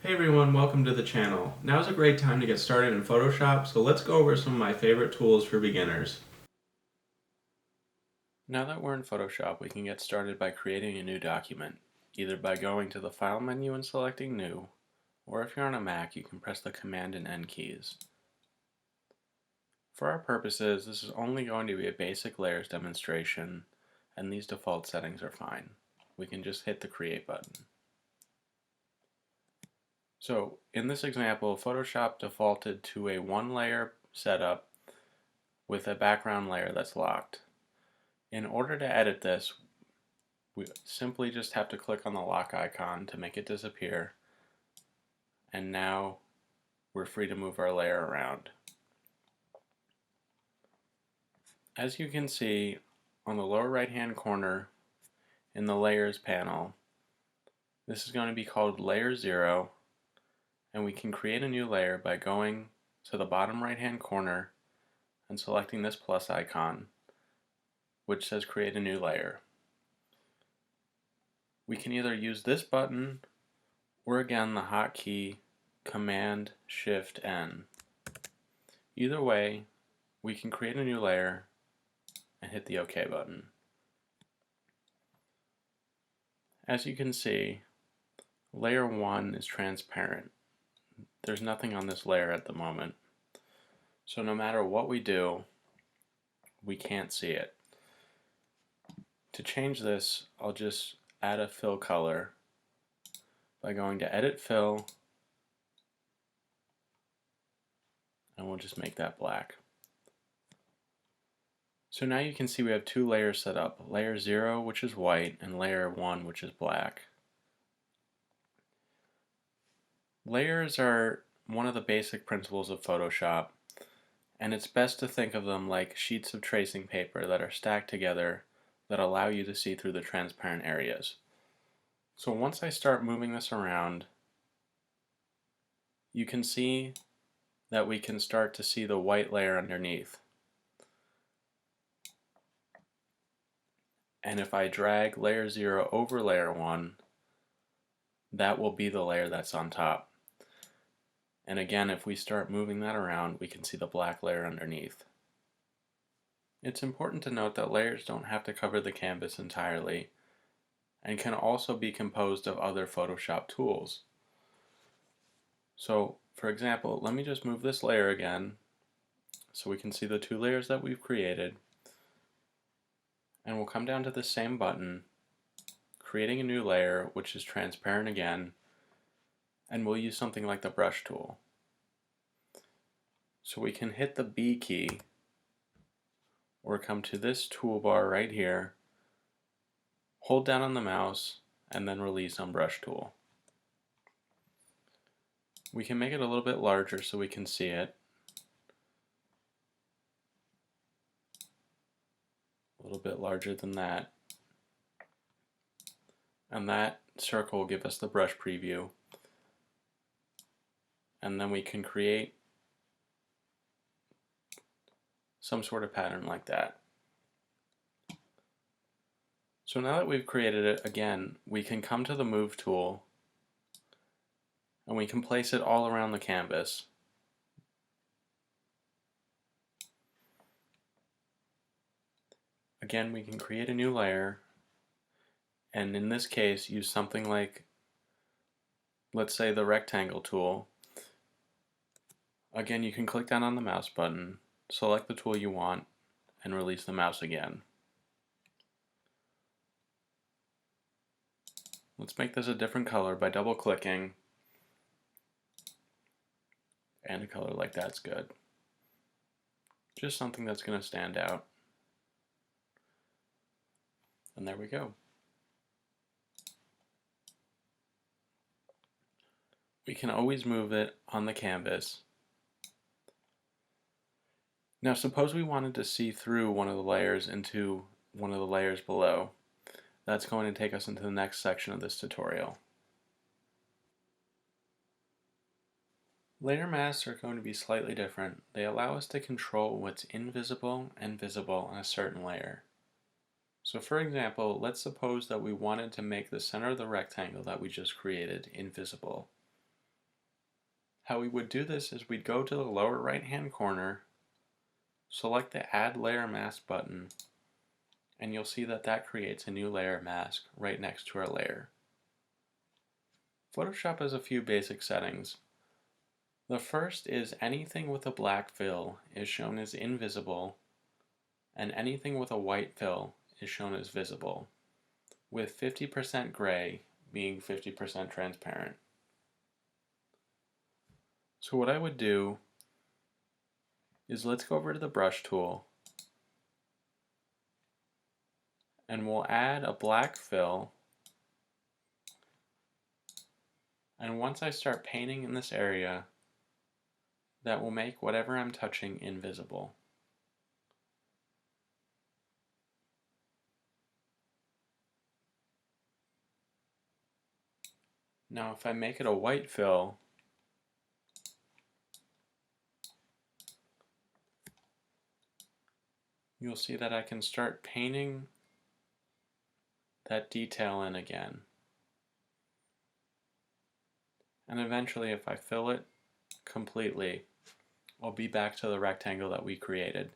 Hey everyone, welcome to the channel. Now is a great time to get started in Photoshop, so let's go over some of my favorite tools for beginners. Now that we're in Photoshop, we can get started by creating a new document, either by going to the File menu and selecting New, or if you're on a Mac, you can press the Command and N keys. For our purposes, this is only going to be a basic layers demonstration, and these default settings are fine. We can just hit the Create button. So in this example, Photoshop defaulted to a one-layer setup with a background layer that's locked. In order to edit this, we simply just have to click on the lock icon to make it disappear, and now we're free to move our layer around. As you can see on the lower right hand corner in the Layers panel, this is going to be called Layer 0, and we can create a new layer by going to the bottom right hand corner and selecting this plus icon, which says Create a New Layer. We can either use this button or again the hotkey Command Shift N. Either way, we can create a new layer and hit the OK button. As you can see, layer 1 is transparent. There's nothing on this layer at the moment. So no matter what we do, we can't see it. To change this, I'll just add a fill color by going to Edit Fill, and we'll just make that black. So now you can see we have two layers set up, layer 0 which is white and layer 1 which is black. Layers are one of the basic principles of Photoshop, and it's best to think of them like sheets of tracing paper that are stacked together that allow you to see through the transparent areas. So once I start moving this around, you can see that we can start to see the white layer underneath. And if I drag layer 0 over layer 1, that will be the layer that's on top. And again, if we start moving that around, we can see the black layer underneath. It's important to note that layers don't have to cover the canvas entirely, and can also be composed of other Photoshop tools. So, for example, let me just move this layer again, so we can see the two layers that we've created, and we'll come down to the same button, creating a new layer, which is transparent again, and we'll use something like the brush tool. So we can hit the B key, or come to this toolbar right here, hold down on the mouse, and then release on brush tool. We can make it a little bit larger so we can see it. A little bit larger than that. And that circle will give us the brush preview. And then we can create some sort of pattern like that. So now that we've created it, again, we can come to the Move tool and we can place it all around the canvas. Again, we can create a new layer, and in this case use something like, let's say, the rectangle tool. Again, you can click down on the mouse button, select the tool you want, and release the mouse again. Let's make this a different color by double clicking, and a color like that's good. Just something that's going to stand out. And there we go. We can always move it on the canvas. Now suppose we wanted to see through one of the layers into one of the layers below. That's going to take us into the next section of this tutorial. Layer masks are going to be slightly different. They allow us to control what's invisible and visible on a certain layer. So for example, let's suppose that we wanted to make the center of the rectangle that we just created invisible. How we would do this is we'd go to the lower right hand corner, select the Add Layer Mask button, and you'll see that that creates a new layer mask right next to our layer. Photoshop has a few basic settings. The first is anything with a black fill is shown as invisible, and anything with a white fill is shown as visible, with 50% gray being 50% transparent. So what I would do is let's go over to the brush tool, and we'll add a black fill. And once I start painting in this area, that will make whatever I'm touching invisible. Now if I make it a white fill, you'll see that I can start painting that detail in again. And eventually, if I fill it completely, I'll be back to the rectangle that we created.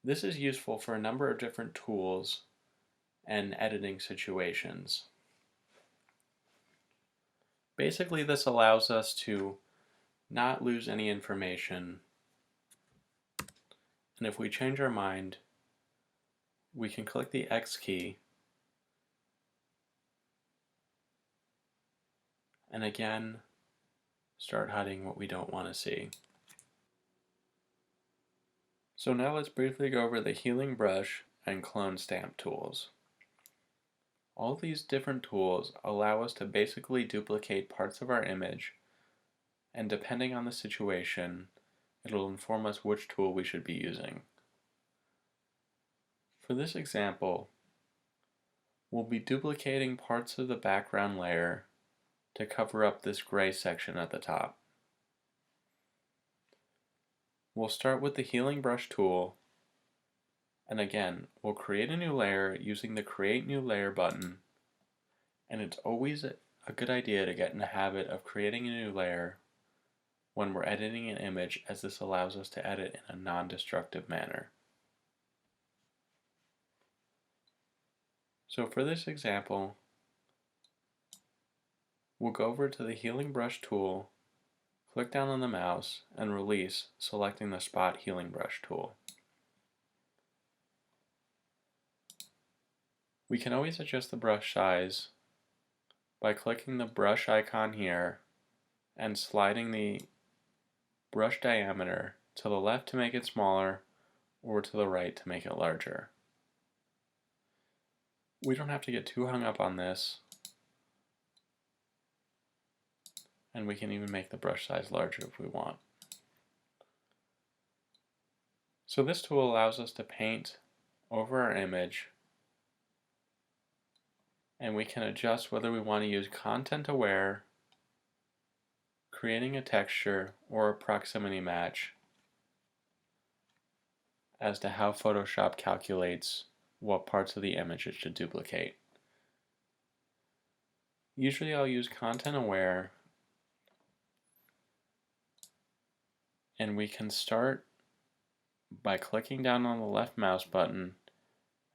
This is useful for a number of different tools and editing situations. Basically, this allows us to not lose any information, and if we change our mind, we can click the X key and again start hiding what we don't want to see. So now let's briefly go over the healing brush and clone stamp tools. All these different tools allow us to basically duplicate parts of our image, and depending on the situation, it'll inform us which tool we should be using. For this example, we'll be duplicating parts of the background layer to cover up this gray section at the top. We'll start with the healing brush tool, and again, we'll create a new layer using the Create New Layer button, and it's always a good idea to get in the habit of creating a new layer when we're editing an image, as this allows us to edit in a non-destructive manner. So for this example, we'll go over to the healing brush tool, click down on the mouse, and release, selecting the Spot Healing Brush tool. We can always adjust the brush size by clicking the brush icon here and sliding the brush diameter to the left to make it smaller or to the right to make it larger. We don't have to get too hung up on this, and we can even make the brush size larger if we want. So this tool allows us to paint over our image, and we can adjust whether we want to use content aware, creating a texture, or a proximity match as to how Photoshop calculates what parts of the image it should duplicate. Usually I'll use content aware, and we can start by clicking down on the left mouse button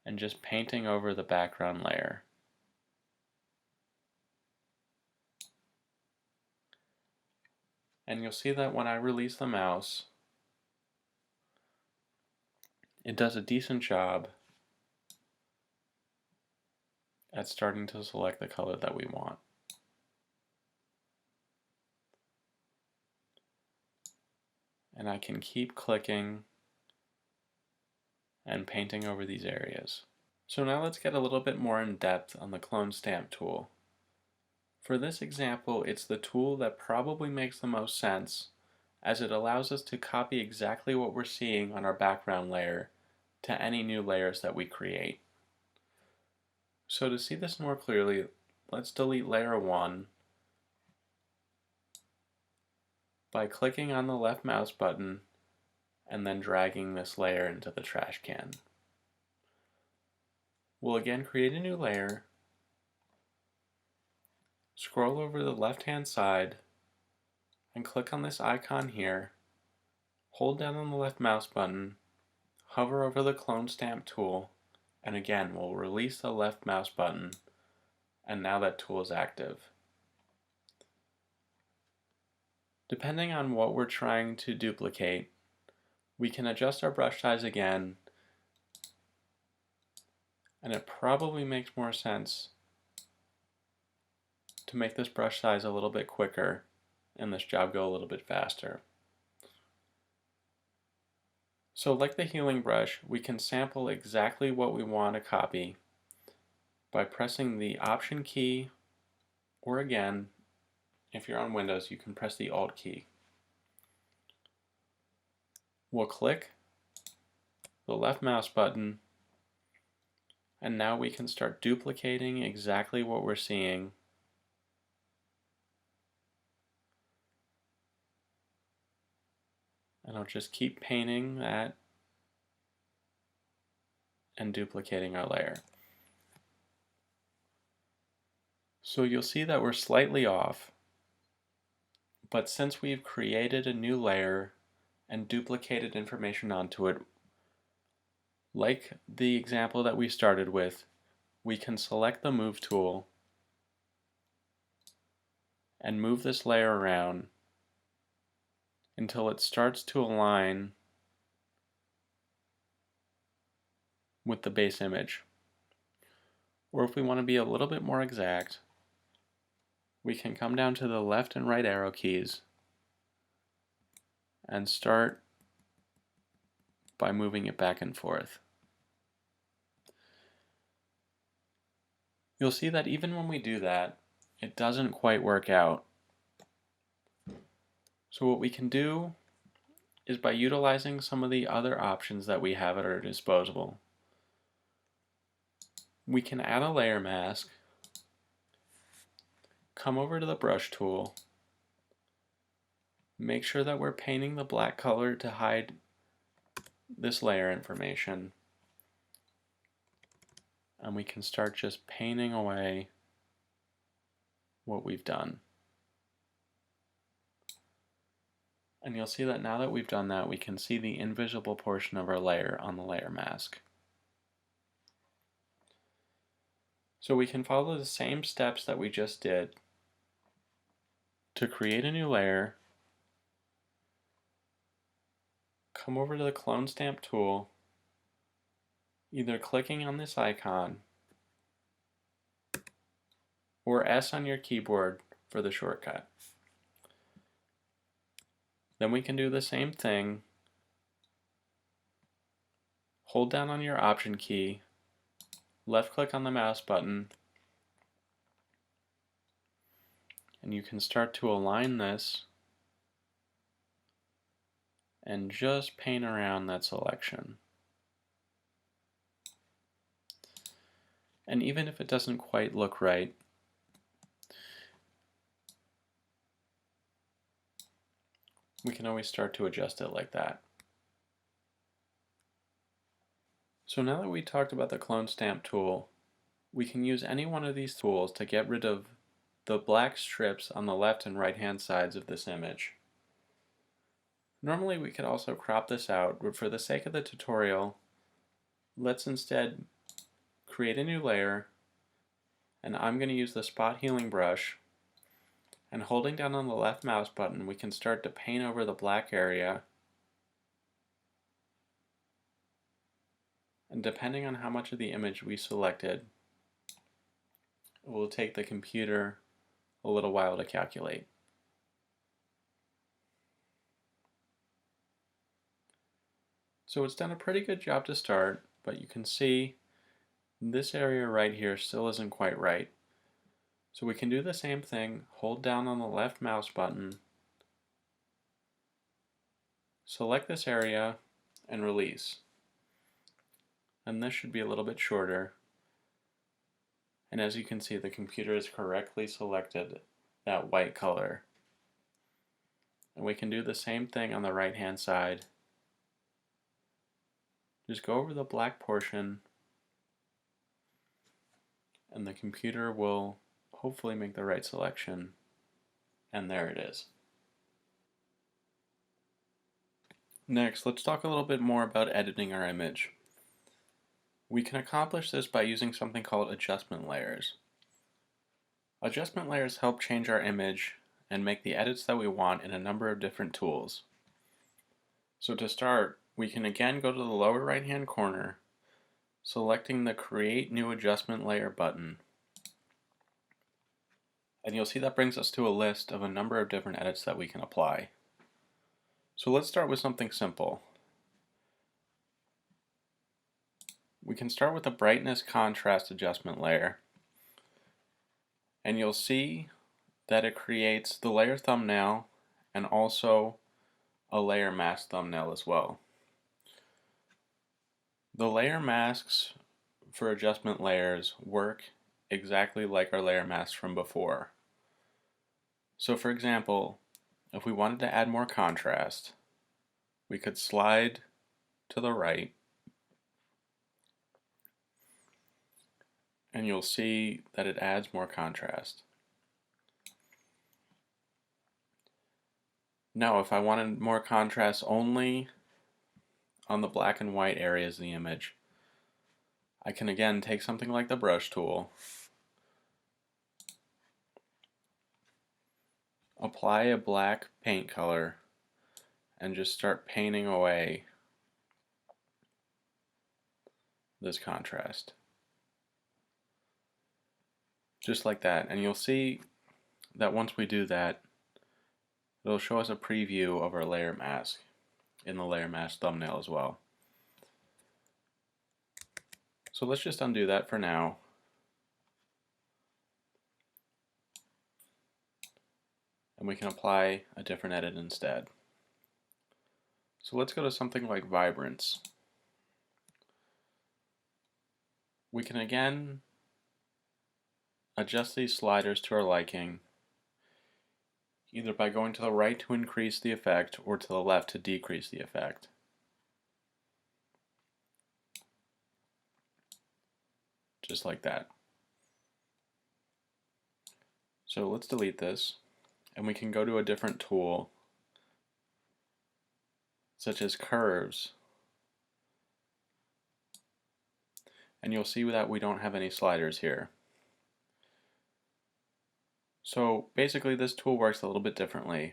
and just painting over the background layer. And you'll see that when I release the mouse, it does a decent job at starting to select the color that we want. And I can keep clicking and painting over these areas. So now let's get a little bit more in depth on the Clone Stamp tool. For this example, it's the tool that probably makes the most sense, as it allows us to copy exactly what we're seeing on our background layer to any new layers that we create. So to see this more clearly, let's delete layer 1 by clicking on the left mouse button and then dragging this layer into the trash can. We'll again create a new layer, scroll over the left hand side, and click on this icon here, hold down on the left mouse button, hover over the clone stamp tool, and again we'll release the left mouse button, and now that tool is active. Depending on what we're trying to duplicate, we can adjust our brush size again, and it probably makes more sense to make this brush size a little bit quicker and this job go a little bit faster. So like the healing brush, we can sample exactly what we want to copy by pressing the Option key, or again, if you're on Windows, you can press the Alt key. We'll click the left mouse button, and now we can start duplicating exactly what we're seeing. And I'll just keep painting that and duplicating our layer. So you'll see that we're slightly off, but since we've created a new layer and duplicated information onto it, like the example that we started with, we can select the Move tool and move this layer around until it starts to align with the base image. Or if we want to be a little bit more exact, we can come down to the left and right arrow keys and start by moving it back and forth. You'll see that even when we do that, it doesn't quite work out. So what we can do is, by utilizing some of the other options that we have at our disposal, we can add a layer mask, come over to the brush tool, make sure that we're painting the black color to hide this layer information, and we can start just painting away what we've done. And you'll see that now that we've done that, we can see the invisible portion of our layer on the layer mask. So we can follow the same steps that we just did to create a new layer, come over to the Clone Stamp tool, either clicking on this icon or S on your keyboard for the shortcut. Then we can do the same thing. Hold down on your Option key, left click on the mouse button, and you can start to align this and just paint around that selection. And even if it doesn't quite look right, we can always start to adjust it like that. So now that we talked about the Clone Stamp tool, we can use any one of these tools to get rid of the black strips on the left and right hand sides of this image. Normally we could also crop this out, but for the sake of the tutorial, let's instead create a new layer, and I'm going to use the Spot Healing brush, and holding down on the left mouse button we can start to paint over the black area, and depending on how much of the image we selected, it will take the computer a little while to calculate. So it's done a pretty good job to start, but you can see this area right here still isn't quite right. So we can do the same thing, hold down on the left mouse button, select this area, and release. And this should be a little bit shorter. And as you can see, the computer has correctly selected that white color. And we can do the same thing on the right hand side. Just go over the black portion, and the computer will hopefully make the right selection, and there it is. Next, let's talk a little bit more about editing our image. We can accomplish this by using something called adjustment layers. Adjustment layers help change our image and make the edits that we want in a number of different tools. So to start, we can again go to the lower right hand corner, selecting the Create New Adjustment Layer button. And you'll see that brings us to a list of a number of different edits that we can apply. So let's start with something simple. We can start with the brightness contrast adjustment layer, and you'll see that it creates the layer thumbnail and also a layer mask thumbnail as well. The layer masks for adjustment layers work exactly like our layer masks from before. So for example, if we wanted to add more contrast, we could slide to the right and you'll see that it adds more contrast. Now if I wanted more contrast only on the black and white areas of the image, I can again take something like the brush tool, apply a black paint color, and just start painting away this contrast. Just like that. And you'll see that once we do that, it'll show us a preview of our layer mask in the layer mask thumbnail as well. So let's just undo that for now. And we can apply a different edit instead. So let's go to something like Vibrance. We can again adjust these sliders to our liking, either by going to the right to increase the effect or to the left to decrease the effect. Just like that. So let's delete this, and we can go to a different tool, such as Curves, and you'll see that we don't have any sliders here. So basically this tool works a little bit differently.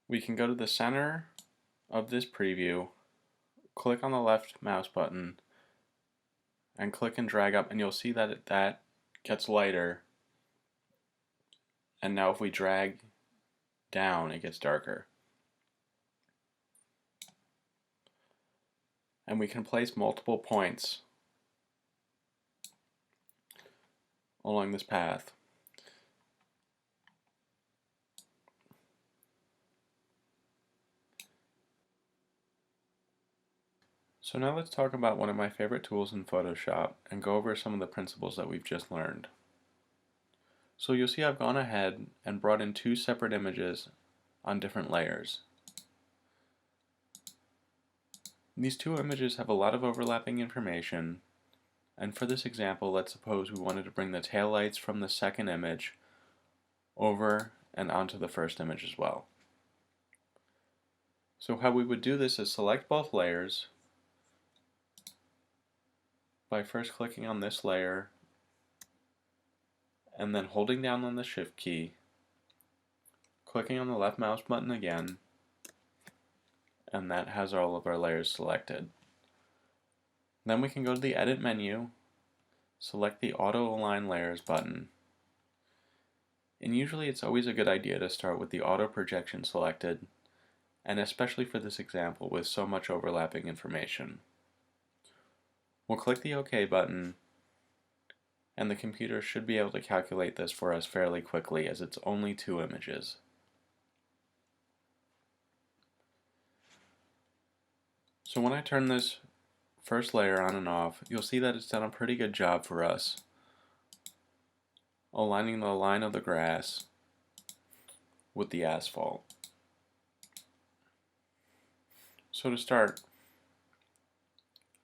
We can go to the center of this preview, click on the left mouse button, and click and drag up, and you'll see that that gets lighter, and now if we drag down it gets darker. And we can place multiple points along this path. So now let's talk about one of my favorite tools in Photoshop and go over some of the principles that we've just learned. So you'll see I've gone ahead and brought in two separate images on different layers. These two images have a lot of overlapping information, and for this example, let's suppose we wanted to bring the taillights from the second image over and onto the first image as well. So how we would do this is select both layers by first clicking on this layer and then holding down on the Shift key, clicking on the left mouse button again, and that has all of our layers selected. Then we can go to the Edit menu, select the Auto Align Layers button. And usually it's always a good idea to start with the auto projection selected, and especially for this example with so much overlapping information. We'll click the OK button, and the computer should be able to calculate this for us fairly quickly as it's only two images. So when I turn this first layer on and off, you'll see that it's done a pretty good job for us, aligning the line of the grass with the asphalt. So to start,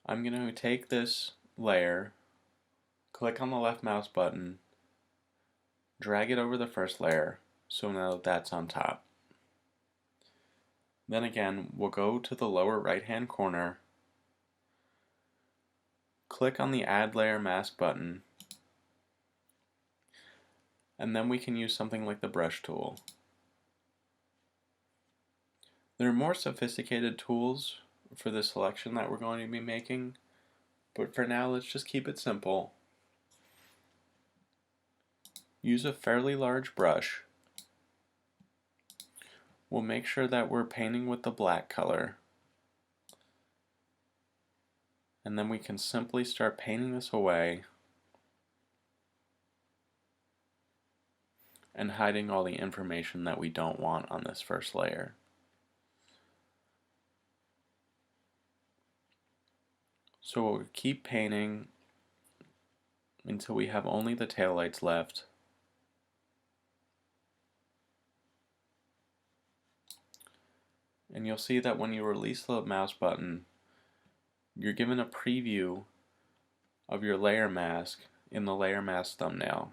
I'm going to take this layer, click on the left mouse button, drag it over the first layer so now that's on top. Then again, we'll go to the lower right hand corner, click on the Add Layer Mask button, and then we can use something like the brush tool. There are more sophisticated tools for the selection that we're going to be making, but for now let's just keep it simple. Use a fairly large brush. We'll make sure that we're painting with the black color. And then we can simply start painting this away and hiding all the information that we don't want on this first layer. So we'll keep painting until we have only the taillights left. And you'll see that when you release the mouse button, you're given a preview of your layer mask in the layer mask thumbnail.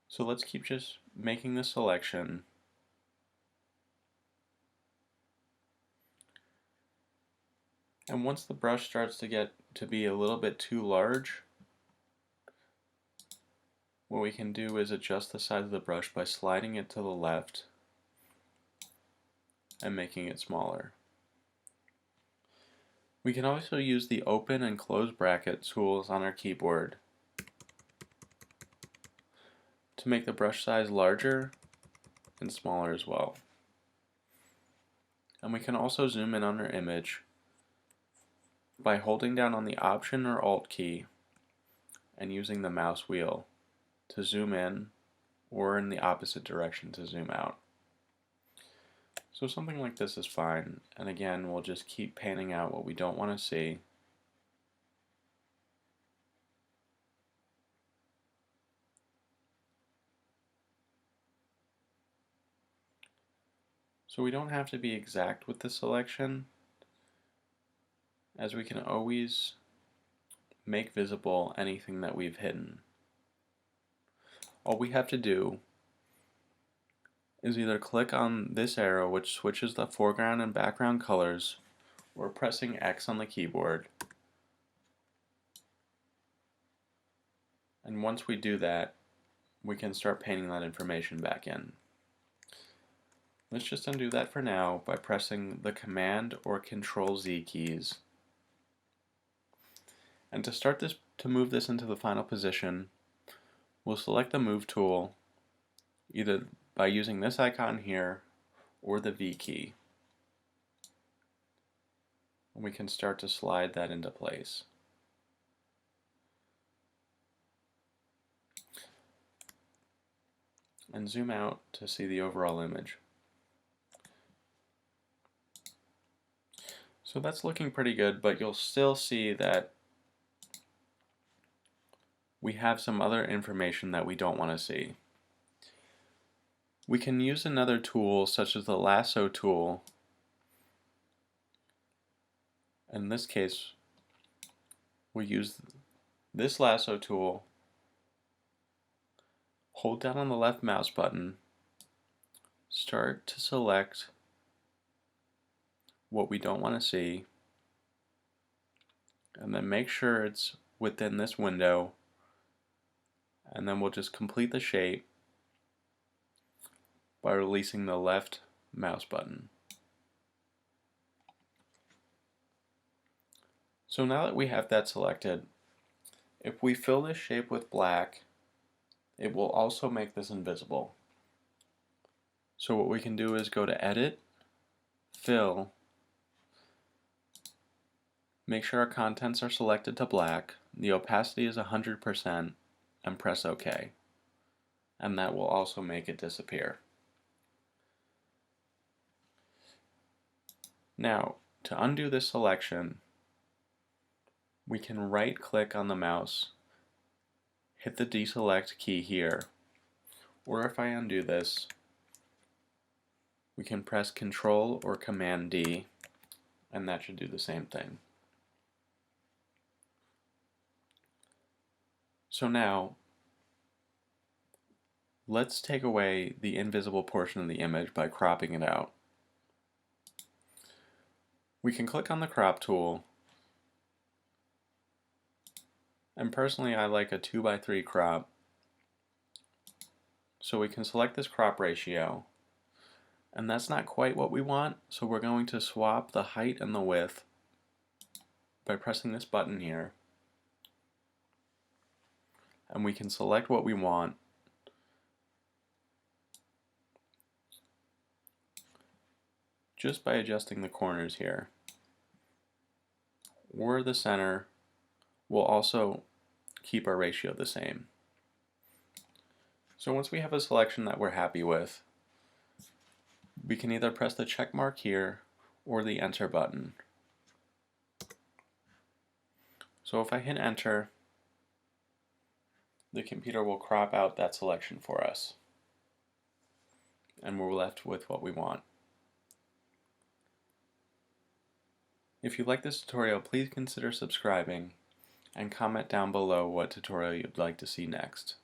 So let's keep just making the selection. And once the brush starts to get to be a little bit too large, what we can do is adjust the size of the brush by sliding it to the left and making it smaller. We can also use the open and close bracket tools on our keyboard to make the brush size larger and smaller as well. And we can also zoom in on our image by holding down on the Option or Alt key and using the mouse wheel to zoom in or in the opposite direction to zoom out. So something like this is fine, and again we'll just keep painting out what we don't want to see. So we don't have to be exact with the selection, as we can always make visible anything that we've hidden. All we have to do is either click on this arrow which switches the foreground and background colors, or pressing X on the keyboard. And once we do that, we can start painting that information back in. Let's just undo that for now by pressing the Command or Control Z keys. And to move this into the final position, we'll select the Move tool, either by using this icon here or the V key. And we can start to slide that into place. And zoom out to see the overall image. So that's looking pretty good, but you'll still see that we have some other information that we don't want to see. We can use another tool such as the lasso tool. In this case, we use this lasso tool, hold down on the left mouse button, start to select what we don't want to see, and then make sure it's within this window, and then we'll just complete the shape by releasing the left mouse button. So now that we have that selected, if we fill this shape with black, it will also make this invisible. So what we can do is go to Edit, Fill, make sure our contents are selected to black, the opacity is 100%, and press OK. And that will also make it disappear. Now, to undo this selection, we can right click on the mouse, hit the deselect key here, or if I undo this, we can press Control or Command D, and that should do the same thing. So now, Let's take away the invisible portion of the image by cropping it out. We can click on the crop tool, and personally I like a 2:3 crop, so we can select this crop ratio, and that's not quite what we want, so we're going to swap the height and the width by pressing this button here, and we can select what we want. Just by adjusting the corners here. Or the center will also keep our ratio the same. So once we have a selection that we're happy with, we can either press the check mark here or the enter button. So if I hit enter, the computer will crop out that selection for us, and we're left with what we want. If you like this tutorial, please consider subscribing and comment down below what tutorial you'd like to see next.